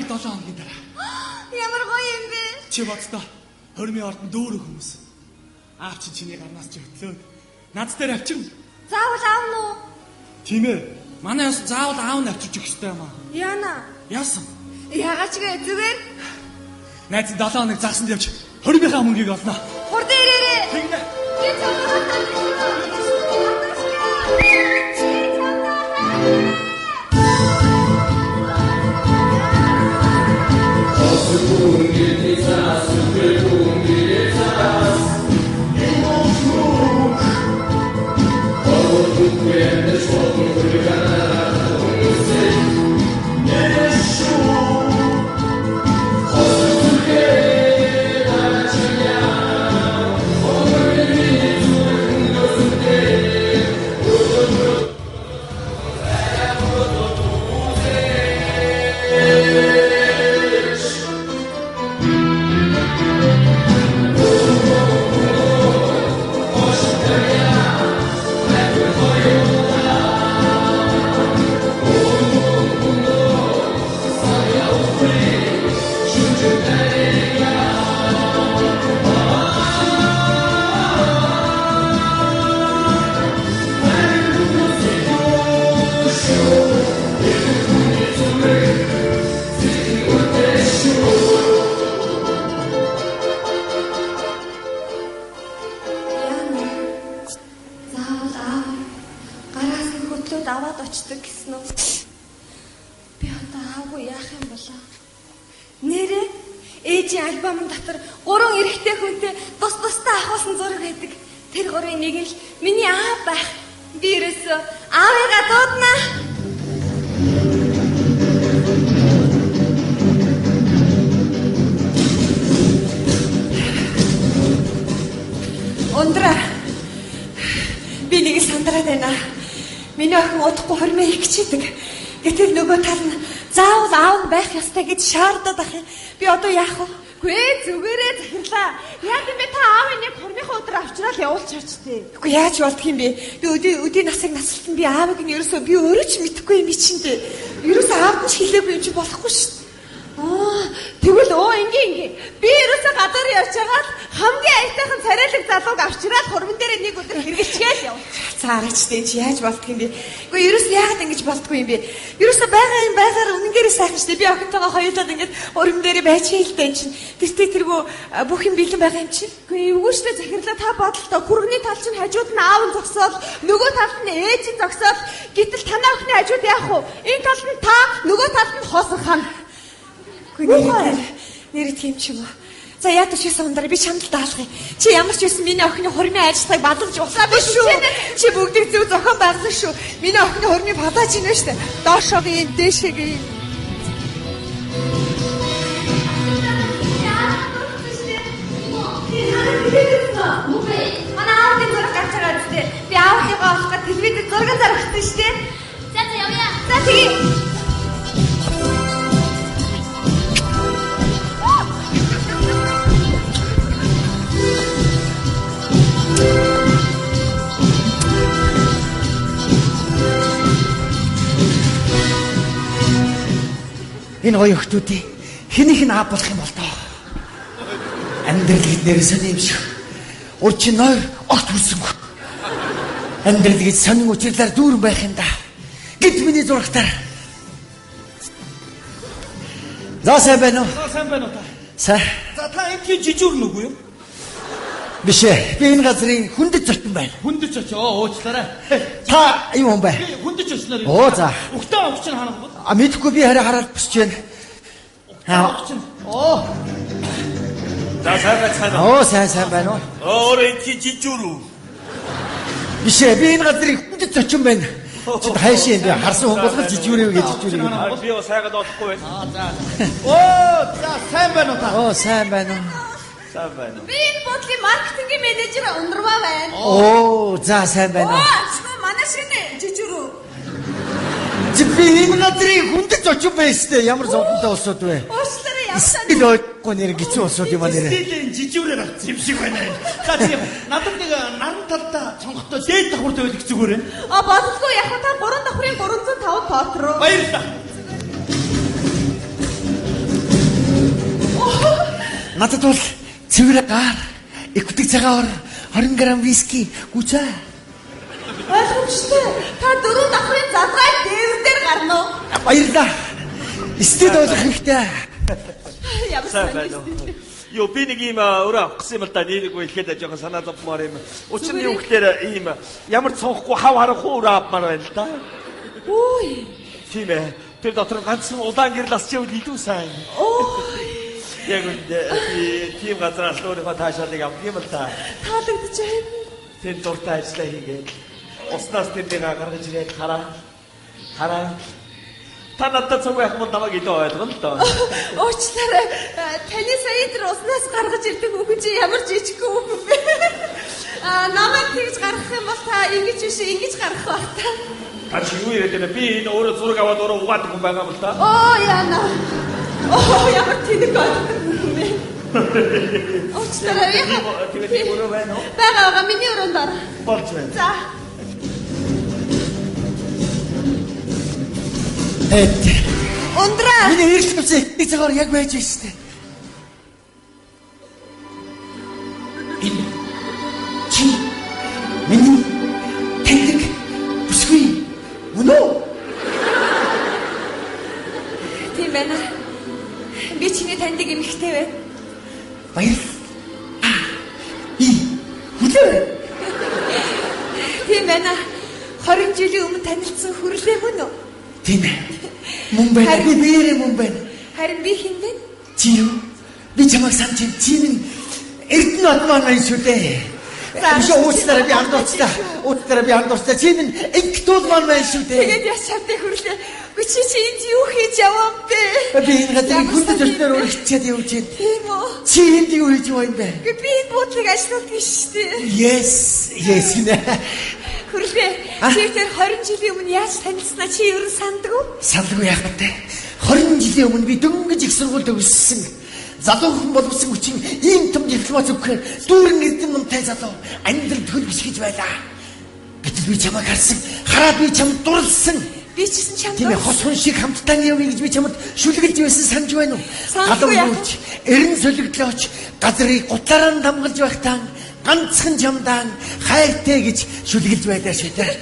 бараг 7 хоногийн дараа. Ямар гоё юм бэ? Чи боддоо хормын ордон дүүрэн хүмүүс. Аав чи чиний гарнаас чи хөтлөөд над дээр авчирна. Заавал аавна уу? Тийм ээ. Манай бас заавал аав нь авчирч өгөх ёстой юм аа. Яана. Яасан? Яагаад ч гээ зүгээр. Найз 7 хоног заасан явж хормынхаа мөнгийг олно. Хурд ирээрээ. Тэгнэ. Альбомын дотор 3 эрэгтэй хүнтэй тус-тустай ахуулсан зураг байдаг. Тэр 3-ын нэг нь л миний аав байх. Би ерөөсөө аавыгаа дууднаа. Ондра. Би нэг сандраад байна. Миний охин удахгүй хормоо ихчээдэг. Гэтэл нөгөө тал нь заавал аав байх ёстой гэж шаардаад ах юм. Би одоо яах вэ? Гүй зүгээрээ захирлаа. Яа гэм бэ та аавын нэг хормынхаа өдөр авчраад явуулчихаач тээ. Үгүй яаж болдох юм бэ? Би өдийн насыг насалтан би аавыг нь ерөөсөө би өөрөө ч мэдэхгүй юм чинь тээ. Ерөөсөө аавд нь хэлээгүй юм чи болохгүй шүү дээ. Тэгвэл ингээ. Би ерөөсөө гадар явчаагаад хамгийн аятайхан царайлаг залууг авчраад хурман дээр нэг өдөр хэрэглэчгээл яв. Цаараач дээ чи яаж болдох юм бэ? Үгүй ерөөсөө яагаад ингэж болдгүй юм бэ? Ерөөсөө байгаар үнэнгээр сайхан штэ. Би охинтойгоо хоёулаад ингэж хурман дээр байж хэлдэг чинь. Тэргөө бүх юм бэлэн байгаа юм чи. Үгүй эвгүй штэ захирлаа та бодлоо. Хүргэний тал чинь хажууд нь аав нь зогсоод нөгөө талд нь ээж нь зогсоод гэтэл танаа охины хажууд яах вэ? Энэ талд нь та нөгөө талд нь хосох хам. Нэрт юм ч юм уу. За яадаг чи сандраа би чамд даалгая. Чи ямар ч байсан миний охины хормын ажиллагааг бадалж уусаа биш шүү. Чи бүгдийг зөв зохион байгуулсан шүү. Миний охины хормыг бадаж ийнэ штэ. Доошогийн дээшээгийн. Манай аавын зураг гарч байгаа үстэй. Би аавыгаа олоход телевизэд зураг заргасан штэ. За явъя. За тэгье. Энэ гоё охтуудын хэнийх нь аав болох юм бол тоо. Амьдрал гэднээр сони юм шиг. Урчин нойр огт хүрсэнгүй. Амьдрал гэж сонин учирлаар дүүрэн байх юм да. Гэт миний зурагтаар. За сайн байна уу? Сайн байна уу та? За та энэ жижүүр нүггүй юу? Биш ээ. Би энэ газрын хүндэт зочин байна. Хүндэт зочин уучлаарай. Та юу юм бэ? Би хүндэт зочноор юм. Оо за. Өгтөө овч нь ханах бол. Мэдхгүй би хараад босч байна. Овч нь. Оо. За сайн. Оо сайн байна уу? Өөрөө энэ жижүүр үү? Биш ээ. Би энэ газрын хүндэт зочин байна. Чи хайш юм бэ? Харсан хүн болгож жижүүрээ гэж жижүүрээ. Би бас сайгаад олохгүй байна. За. Оо за сайн байна уу та? Оо сайн байна. Сайн байна. Би энэ бодлын маркетингийн менежер Ундрмаа байна. Оо за сайн байна. Оо манай шинэ жижүүрүү. Би энэ газрын хүндэт зочин байстэй ямар зовлонтой улсууд вэ? Уучлаарай явсаа. Илөөхгүй нэр гизүү улсууд юм аа нэрэ. Стилийн жижүүрээр авчих юм шиг байна. За тийм надад нэг наран талдаа цонготой дээд давхар тавиад их зүгээр. Бодлого яг та 3 давхрын 305 тоотроо. Баярлалаа. Надад бол цэвэр гар, их цагаан 20 г виски гүцээ. Ойлгомжтой. Та дөрөв давхрын задгай дээвэр дээр гарна уу? Баярлаа. Стед болох хэрэгтэй. Ямар сайн. Юу би нэг юм өөрөө авах гэсэн юм л да нэрийгөө хэлэхэд жоохон санаа зовмоор юм. Учир нь юу гэхээр ийм ямар ч цонхгүй хав харахгүй өөрөө авмаар байна л да. Үй. Тийм ээ. Тэр дотор ганцхан улаан гэрэл асчивал илүү сайн. Ой. Яг үндэ тийм газраас өөрийнхөө таашаалыг авах юм л да. Таалагдж байна. Тэн дуртай ажиллаа хийгээд уснаас тэрнийг гаргаж ирээд хараа. Та надад цаг байх юм намайг илүү ойлгоно л доо. Уучлаарай. Таны сая тэр уснаас гаргаж ирдэг хүүхэн чи ямар жижиг хүүхэн бэ? Намайг тэгж гаргах юм бол та ингэж биш ингэж гаргах байх та. Та чи юу яриад байна? Би энэ өөрөө зураг аваад өөрөө угаадаг юм байгаа юм л да. Оо яна. Оо ямар тэнэг байна. Уучлаарай. Тэгээд өөрөө байна уу? Бага миний өрөөнд ор. Болж байна. За. Ундраа. Миний эрт үсээ нэг цагаар яг байж байна шүү дээ. Энэ чи миний таньдаг бүсгүй үнөө? Тийм байна. Би чиний таньдаг эмэгтэй байна. Баярлалаа. Би хүлээ. Тийм байна. 20 жилийн өмнө танилцсан хүрлээ мөн үү? Тийм ээ. Мөн байна. Би биэрээ мөн байна. Харин би хэн бэ? Чи юу? Би чамайг санаж байна. Чи минь Эрдэнэ Отман маань шүү дээ. Биш уучлаарай би андуурчлаа. Уучлаарай би андуурчлаа. Чи минь Инктул маань маань шүү дээ. Тэгээд яс чавтай хүрлээ. Чи энд юу хийж яваа бэ? Би энэ газрыг хүнд төснөр өргөцчихэд явж байна. Тийм үү? Чи энд юу хийж байгаа юм бэ? Би энэ буудлыг ажилладаг шүү дээ. Yes нэ. Хүрлээ. Чи тэр 20 жилийн өмнө яаж танилцсанаа чи юу санддаг уу? Сандгүй яах вэ? 20 жилийн өмнө би дөнгөж их сургууль төгссөн. Залуухан боловсон хүчин ийм том дипломат өгөхээр дүүрэн эрдэм номтой залуу амьдрал төл бишгэж байлаа. Гэтэл би чамайг харсан. Хараад би чамд дурлсан. Би ч гэсэн чамд. Тийм ээ, хос хүн шиг хамтдаа явъя гэж би чамд шүлгэлж байсан санаж байна уу? Галууч, эрен солигдлооч, газрыг гутлаараа дамгалж байхтаа ганцхан чамдаан хайртай гэж шүлгэлж байлаа шүү дээ.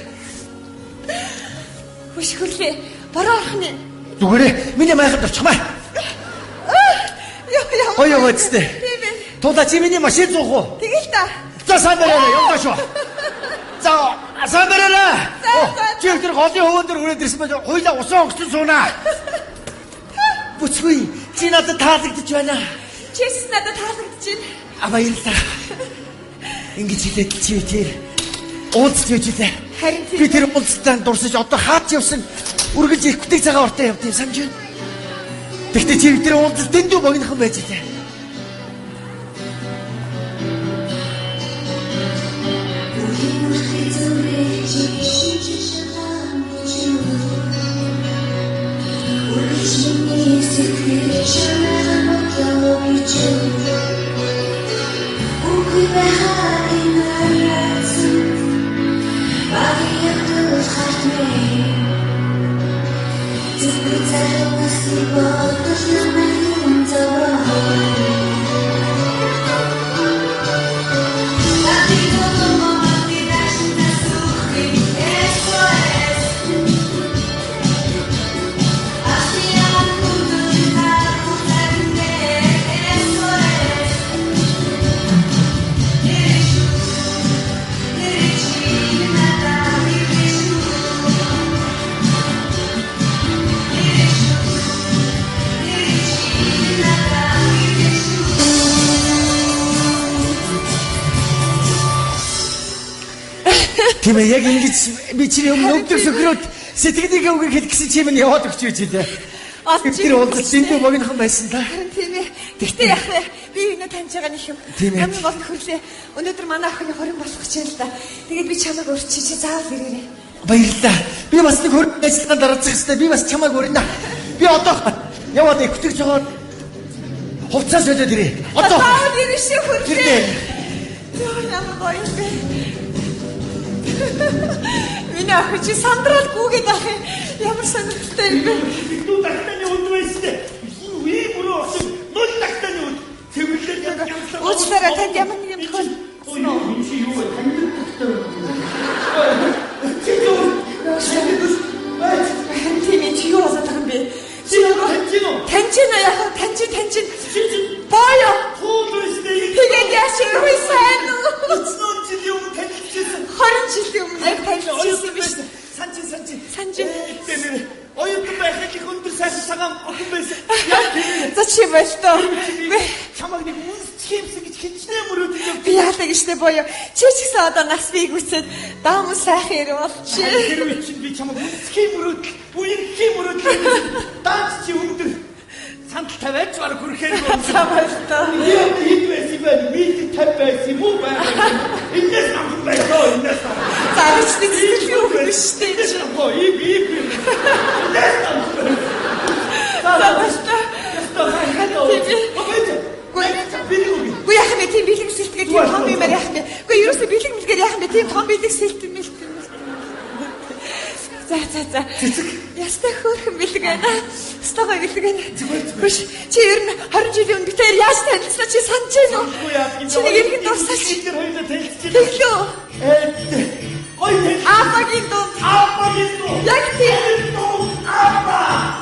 Хүш хүрлээ. Бороо орхны. Зүгээрээ миний майханд орчмаа. Ой өөцтэй. Тийм ээ. Тулаа чи миний машин зуух уу? Тэгэл та. За сайн бариараа явдаа шүү. За сайн бариараа. Чи тэр голын хөвөн дээр хүрээд ирсэн байж хоёлаа усан огцсон суунаа. Бүцгүй чи надад таалагдж байна. Чис надад таалагдж байна. Баярлалаа. Ингэж хэлээд чи тэр уулзч байж лээ. Харин би тэр уулзтаа дурсаж одоо хаач явсан үргэлж их бүтэц цагаан уртаа явд юм санаж байна. Тэгтээ чи тэр уулзалт дэндүү богинохон байж лээ. Тийм ээ, яг ингэж би чиний өмнө өвдөр сөхрөөд сэтгэлийг өгөх хэлсэн чи минь яваад өгч байж лээ. Тэр уулзалт дэндүү богинохон байсан да. Тийм ээ. Тэгтээ яах вэ? Би энэ таньж байгаа нэг юм. Хамгийн гол нь хүрлээ. Өнөөдөр манай охины хорин болох гэж байна л да. Тэгээд би чамайг урьдчий чи заавал ирээрэй. Баярлалаа. Би бас нэг хөрөнгө ажиллагаанд дараацах хэрэгтэй. Би бас чамайг урьна. Би одоо яваад итгэж байгаа хувцас солиод ирээ. Одоо. Заавал ирэх шиг хүрлээ. Яа ямар гоё юм бэ? Миний охин чи сандрал гүгээд ах юм. Ямар сонирхолтой юм бэ? Дүү тагтаны үнд байсан дээ. Юу ийм өрөө осон 0 тагтаны үнд. Цэвэрлээ тань чинь боё. Тэгээд яаш юу сайн уу? 20 жилийн өмнө танилцчихсан. 20 жилийн өмнө яг танилцчихсан юм биш үү? Санжин. Тэр оюутан байхад их өндөр сайхан цагаан охин байсан. Яг тэр. За чи болтоо. Чамаг нэг үнсчихэмсэн гэж хинчнээ мөрөөдөж явж. Би яадаг штэ боё. Чи ч гэсэн одоо нас бийг үсээд даам сайхан ирв болчих. Тэр үе чинь би чамаг үнсхийн мөрөөдөл, үерхийн мөрөөдөл. Даач чи өндөр сандал тавиач бараг хүрхээр юм. За болтоо. Яг хэд байсан бэ? Бид 50 байсан юм уу байна? Инээс намхан байлоо, инээс намхан. Зарч нэг зүйл юу гэвчтэй. Оо, ийг. Инээс намхан. За болтоо. Гүй яах вэ? Тийм бэлэг сэлтгээд тийм том юм яах вэ? Гүй ерөөсөө бэлэг мэлгээр яах вэ? Тийм том бэлэг сэлтэн мэлтэн. За. Ястай хөөрхөн бэлэг байна. Стогой бэлэг байна. Хүш чи ер нь 20 жилийн өмнө битээр яаж танилцсан чи санаж байна уу? Чи нэг юм дурсаж. Тэр хоёулаа танилцчихсан. Тэглөө. Ой. Апагийн дуу. Яг тийм. Апа.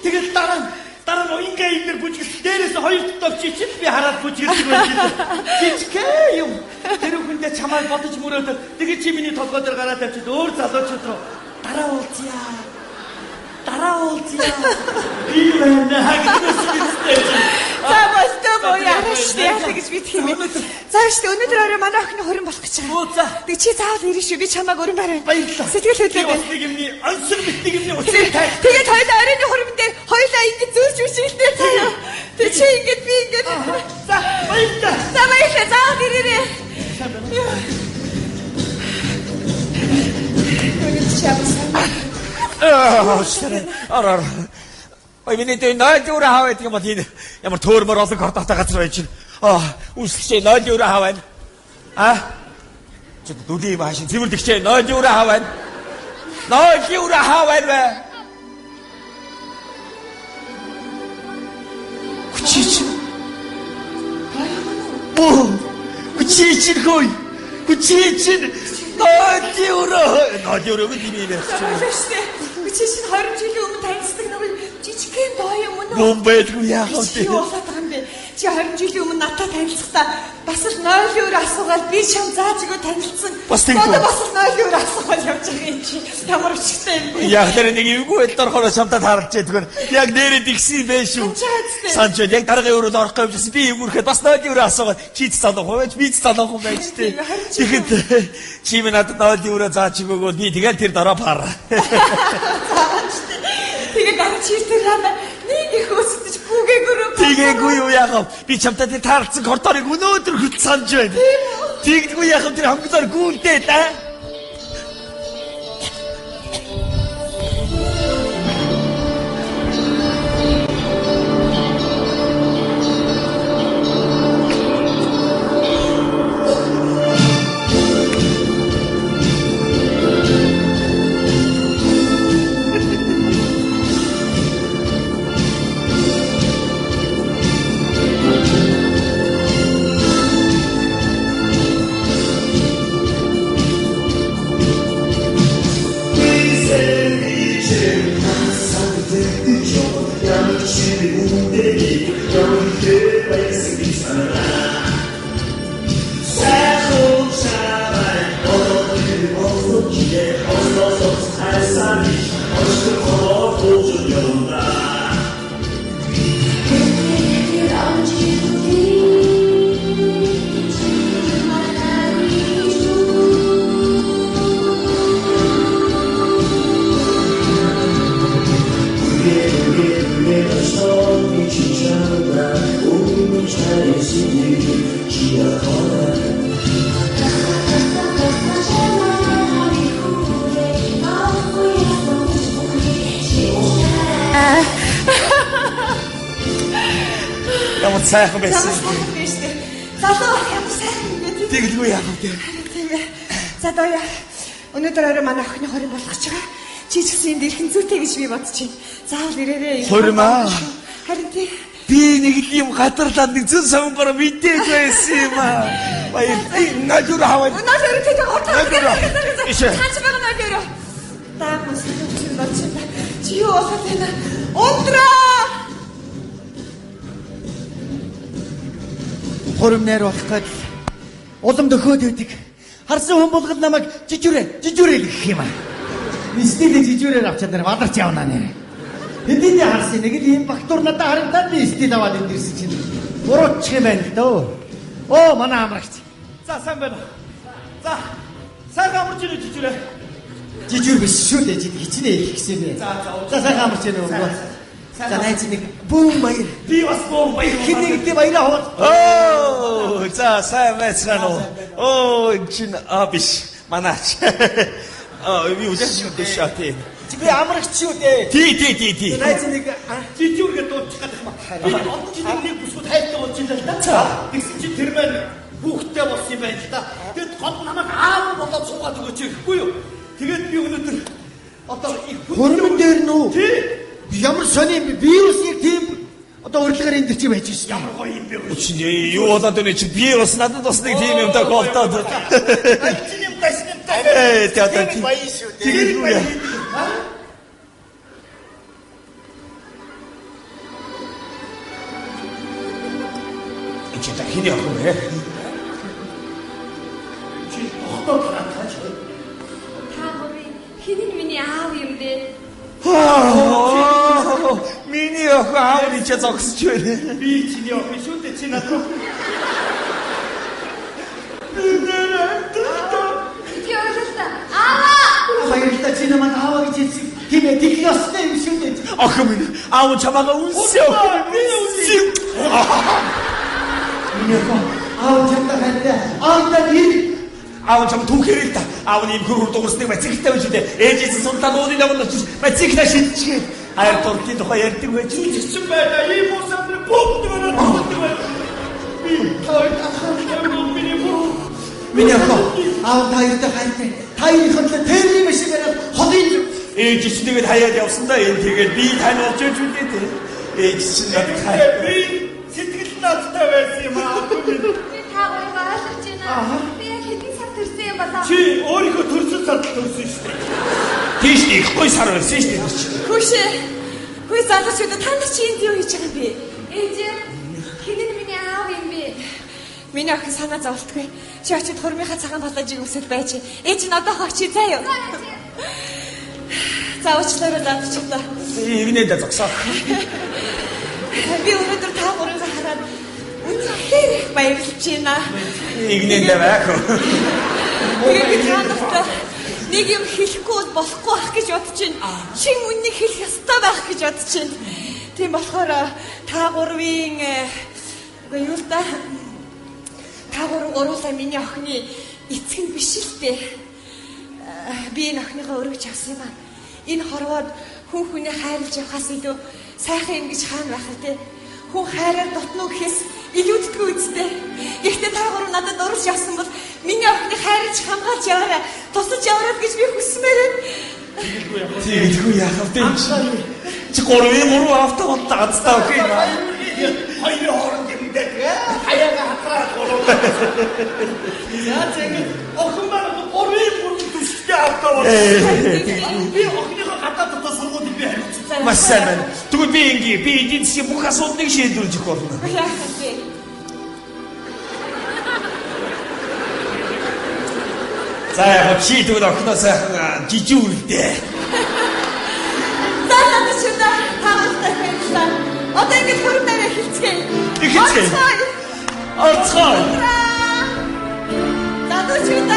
Тэгээд дараа нь ингээ имэр бүжгэл дээрээс хоёр дахь чичил би хараад бүжгэлдэг байсан. Чичгээ юм. Тэр хүндээ чамайг бодож мөрөөдөд тэгээд чи миний толгой дээр гараад тавьчихад өөр залуучууд руу дараа уулзъя. Би байна хагнастай. За болтоо боё араштай яах гэж би тийм. За штэ өнөөдөр орой манай охины хорин болох гэж байгаа. Тэг чи заавал ирэх шүү. Би чамайг өрн барай. Баярлалаа. Сэтгэл хөдлөө байна. Нэг юмний ансар битнийг юмний уцыг тай. Тэгээд хоёулаа оройны хуримн дээр хоёулаа ингэ зүүж үсгэлтэй заяа. Тэг чи ингэ би ингэ. За баярлалаа. За баярлалаа. Заавал ирээрэй. Араа. Ой миний дэ ноёд өрөө хаа гэдэг юм бол энэ ямар төөрмөр олон кордотой газар байж чинь. Үсгчээ ноёд өрөө хаа байна. Чи дүлий машин цэвэрлэгчээ ноёд өрөө хаа байна. Ноёд өрөө хаа байна вэ? Хүчичин ноёд өрөө гэдэг юм Штэ. Чи чинь 20 жилийн өмнө танилцдаг нэг жижигхэн доо юм уу? Юм байдгүй яах вэ? Чи болоод байгаа юм бэ? Чи 20 жилийн өмнө надад танилцахдаа бас л ноёлын өөр асуугаад би чам зааж өгөө танилцсан. Бас тэгвэл бас л ноёлын өөр асуугаад явж байгаа юм чи. Ямар өчтэй юм бэ? Яг тэр нэг эвгүй дорхороо шамтад харж ядгаар. Яг нэрээ дигсэн байх шүү. Санчаа яг дараагийн өрөөд орох гэвчээс би эвгүүрэхэд бас ноёлын өөр асуугаад чи ч залуух байж би ч залуух байж тээ. Тэгэхэд чи минь надад ноёлын өөр зааж өгөөгөө би тэгэл тэр дараа пар. Тэгээд дараа чи тэр нэг их өсөж гүгээгөрөө. Тэгээгүй юу яах вэ? Би чамтай тэр таарлцсан коридорыг өнөөдөр хүртэл санаж байна. Тэгдэггүй яах вэ? Тэр хонглоор гүйлдээ да. сайхан байсан. Сайн шүү дээ. Залуу ямар сайхан юм бэ тийм. Тэгэлгүй яах вэ? Тийм ээ. За даяа. Өнөөдөр орой манай охины хорин болгож байгаа. Чи ч гэсэн энд ирхэн зүйтэй гэж би бодож байна. Заавал ирээрээ. Хорин аа. Харин тийм. Би нэг юм гатарлаад нэг зүн сонгоор мэдээж байсан юм аа. Баяр. Нажур хаваа. Өнөөдөр тийм гортаа. Ишээ. Ханч байгаа нөлөөрөө. Таамас чинь болж байна. Чи юу болоод байна? Ундраа. Хуримнаар болох гээд улам дөхөөд өгдөг. Харсан хүн болгол намайг жижүүрээ гэх юм аа. Стилээ жижүүрээр авчаад нэр мадарч явна нэ. Хэдийдээ харсан нэг л ийм бактур надад харагдаад би стил аваад энд ирсэн чинь буруучих юм байна л дөө. Оо манай амрагч. За сайн байна. За сайн амарч ирэх жижүүрээ. Жижүүр биш шүү дээ. Хичнээн их гэсэн юм. За сайн амарч ирэх нөгөө. За найз нэг бүүн баяр. Би бас боо баяр. Хинэгдээ баяраа хоо. Оо, за сайн байцгаана уу. Оо, чин биш. Манаач. Би үлээш дэшаатэ. Би амрагч шүү дээ. Тий. Найз нэг Жижүүргээ дуудчих гэдэг юм. Би олон жилийн нэг бүсгүүд хайртай болж байна л да. Тэгсэн чи тэр маань хүүхдтэй болсон юм байна л да. Тэгэд гол намайг аав болоод суугаад өгөөч гэхгүй юу? Тэгээд би өнөөдөр одоо их хөрмөн дээр нүү. Тий. Ямар сони вирус яг тийм одоо урилгаар энэ чи байж шээ. ямар гоё юм бэ? Чи юу болоод өнө чи би бас надад бас нэг тийм юм та голтоод. Альчиним тасним та. Театр. Баян шүү дээ. Тэгэлгүй яа. Чи та хиний охин бэ? Чи охтоо тааж. Та гурийн хинэн миний аав юм бэ? Миний охин аав чи зогсож байна. Би чиний охин шүү дээ чи надад. Чи ойлголоо. Аа! Баярлалаа чи намайг аваа гэж хэлсэн. Тийм ээ тийм ёстой юм шүү дээ. Охин минь аав чамаага үнсэв. Би үнсэв. Миний аав чамтай хайртай. Аавтай ир. Аав чам түүхээр л та. Аавны юм хөрөөр дуурсныг бацигтай байж дээ. Ээжээс сунтаа нууны лагнаа чи бацигтай шидчихээ. Хайр туртын тухай ярьдаг байж. Чичсэн байла. Ийм уусамны бүгд манай тусдаг байна. Би тойд ахсан миний буу. Миний аав таяртай хайртай. Таярын хөдлө тэрний биш бараад холын Ээж чинь тэгээд хаяад явсан да. Энэ тэгээд би тань олж иж үлдээ те. Ээж чинь надад хайр. Би сэтгэл наадтай байсан юм аа. Би та хоёрыг ойлгож байна. Би яг хэдэн сар төрсөн юм болоо. Чи өөрийнхөө төрсөн сард төрсөн шүү дээ. Тийш их гой сар байсан шүү дээ. Хүшээ. Хүй залуучууд та нар чи энд юу хийж байгаа юм бэ? Ээж хинэн миний аав юм бэ? Миний охин санаа зовлтгүй. Чи очиод хурмынхаа цагаан балажийг өсөд байж. Ээж нь одоо хогчий заа юу? За уучлаарай заавчлаа. Игнэдэ зогсоо. Би өнөөдөр та гурыг хараад үнэхээр их баярлж байна. Игнэдэ байх. Тэгээд би та нарт нэг юм хэлэхгүй болохгүй байх гэж бодож байна. Чин үннийг хэлэх ёстой байх гэж бодож байна. Тийм болохоор та гурвын юу л да? Та гурлаа миний охины эцэг нь биш л дээ. Би энэ охиныхоо өргөж авсан юм аа. Энэ хорвоод хүн хүнийг хайрлаж явахаас илүү сайхан юм гэж хаана байх вэ? Хүн хайраар дутна уу гэхээс илүүддэггүй үстэй. Гэхдээ та гурав надад урьж явсан бол миний охиныг хайрлаж хамгаалж яваарай. Тусаж яваарай гэж би хүсмээр байна. Тэгэлгүй яах вэ? Чи гурвын мөрөө автаа даацтаа окей наа. Хоёр хооронд юм дээ. Хаяга хатраад гурав. Яа зэнгэн охин маань гурвын мөрөнд төсөлтэй автаа бол. Би охиныхоо гадаа дотор сургуулийг би хариуцсан. Маш сайн байна. Тэгвэл би ингээ би эдийн засгийн бүх асуудлыг шийдвэрлэж өгөх болно. Яах вэ? За яг чи тэгвэл охиноо сайхан жижүүрлдээ. Залуучууд таамагтай байна. Одоо ингэж хөрмөөрөө хэлцгээе. Хэлцгээе. Орцгой. Залуучууд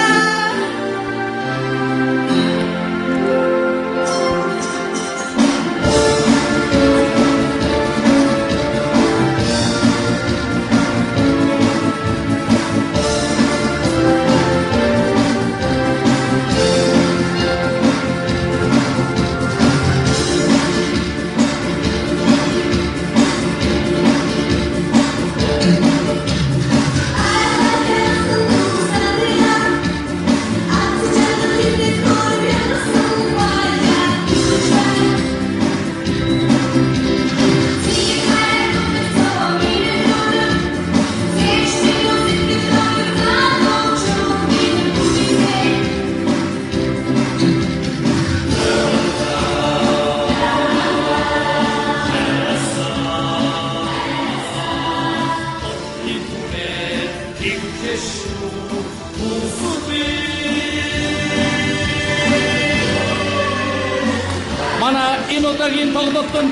удаагийн тоглолтод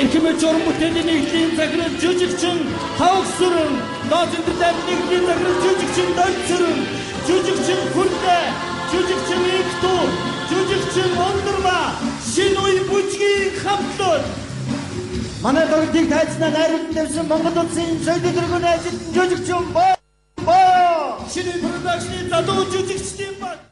эрхэмж уран бүтээлийн нэгдлийн захирал жүжигчин Тавгсүрэн, дооцолтой нэгдлийн захирал жүжигчин Донцөрөн, жүжигчин Хүрлээ, жүжигчин Игтүү, жүжигчин Ондорма, шинэ үе бүжгийн хамтлал. Манай тоглолтыг тайзнаа найруулан тавьсан Монгол Улсын соёлын дөрвөн ажилтан жүжигчин боо. Шинэ продакшны залуу жүжигчдийн баг.